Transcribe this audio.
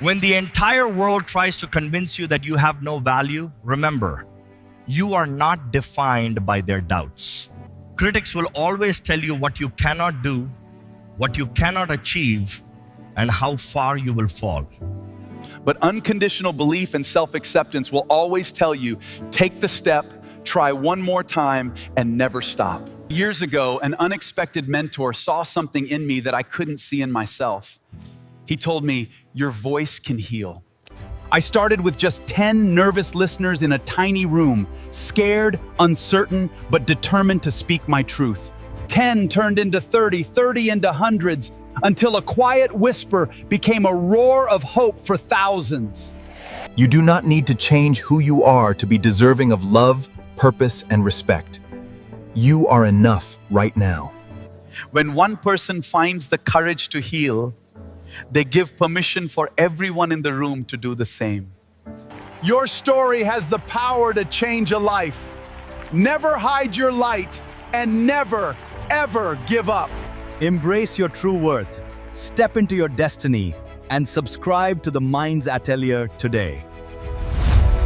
When the entire world tries to convince you that you have no value, remember, you are not defined by their doubts. Critics will always tell you what you cannot do, what you cannot achieve, and how far you will fall. But unconditional belief and self-acceptance will always tell you, take the step, try one more time, and never stop. Years ago, an unexpected mentor saw something in me that I couldn't see in myself. He told me, your voice can heal. I started with just 10 nervous listeners in a tiny room, scared, uncertain, but determined to speak my truth. 10 turned into 30, 30 into hundreds, until a quiet whisper became a roar of hope for thousands. You do not need to change who you are to be deserving of love, purpose, and respect. You are enough right now. When one person finds the courage to heal, they give permission for everyone in the room to do the same. Your story has the power to change a life. Never hide your light and never, ever give up. Embrace your true worth, step into your destiny, and subscribe to the Mind's Atelier today.